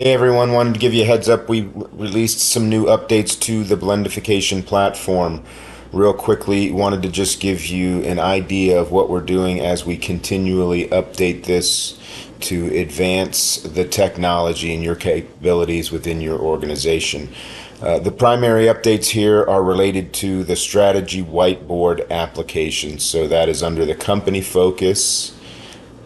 Hey everyone, wanted to give you a heads up. We released some new updates to the Blendification platform. Real quickly, wanted to just give you an idea of what we're doing as we continually update this to advance the technology and your capabilities within your organization. The primary updates here are related to the strategy whiteboard application. So that is under the company focus,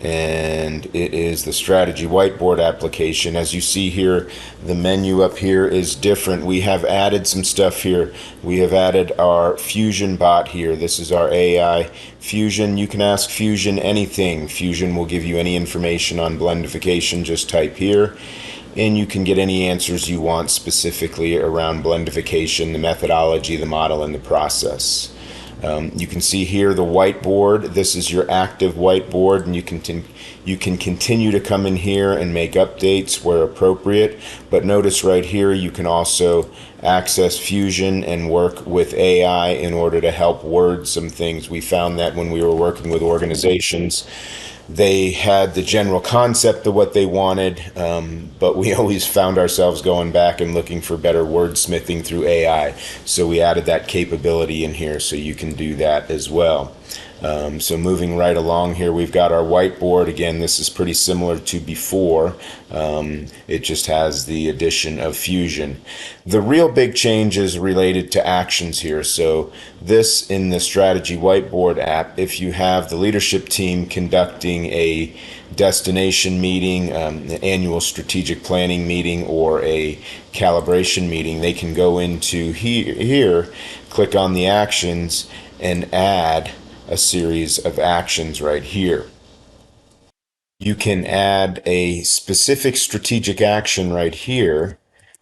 and it is the strategy whiteboard application. As you see here, the menu up here is different. We have added some stuff here. We have added our Fusion bot here. This is our AI Fusion. You can ask Fusion anything. Fusion will give you any information on blendification. Just type here and you can get any answers you want specifically around blendification, the methodology, the model, and the process. You can see here the whiteboard. This is your active whiteboard, and you can continue to come in here and make updates where appropriate. But notice right here you can also access Fusion and work with AI in order to help word some things. We found that when we were working with organizations, they had the general concept of what they wanted, but we always found ourselves going back and looking for better wordsmithing through AI. So we added that capability in here so you can do that as well. So moving right along here, we've got our whiteboard. Again, this is pretty similar to before. It just has the addition of Fusion. The real big change is related to actions here. So this in the strategy whiteboard app, if you have the leadership team conducting a destination meeting, an annual strategic planning meeting, or a calibration meeting, they can go into here, click on the actions, and add a series of actions right here. You can add a specific strategic action right here,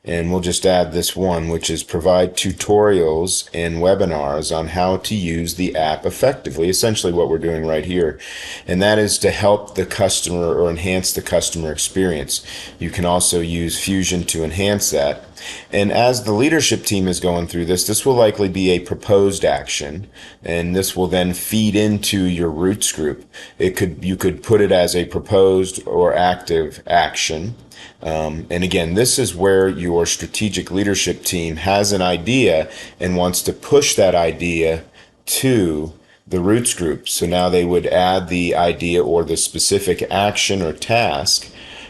and we'll just add this one, which is provide tutorials and webinars on how to use the app effectively, essentially what we're doing right here. And that is to help the customer or enhance the customer experience. You can also use Fusion to enhance that. And as the leadership team is going through this, this will likely be a proposed action, and this will then feed into your roots group. You could put it as a proposed or active action. And again, this is where your strategic leadership team has an idea and wants to push that idea to the roots group. So now they would add the idea or the specific action or task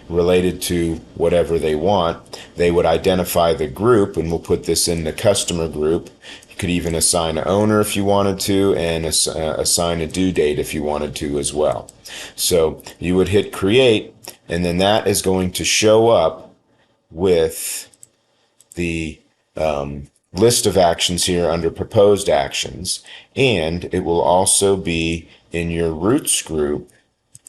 related to whatever they want. They would identify the group, and we'll put this in the customer group. You could even assign an owner if you wanted to, and assign a due date if you wanted to as well. So you would hit create, and then that is going to show up with the list of actions here under proposed actions, and it will also be in your roots group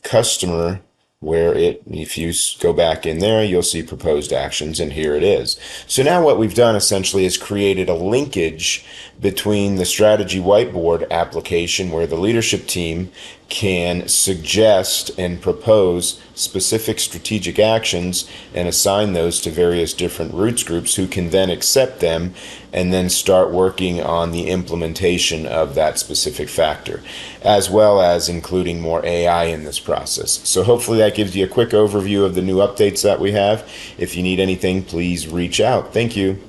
customer, where if you go back in there, you'll see proposed actions, and here it is. So now what we've done essentially is created a linkage between the strategy whiteboard application, where the leadership team can suggest and propose specific strategic actions and assign those to various different roots groups, who can then accept them and then start working on the implementation of that specific factor, as well as including more AI in this process. So hopefully that gives you a quick overview of the new updates that we have. If you need anything, please reach out. Thank you.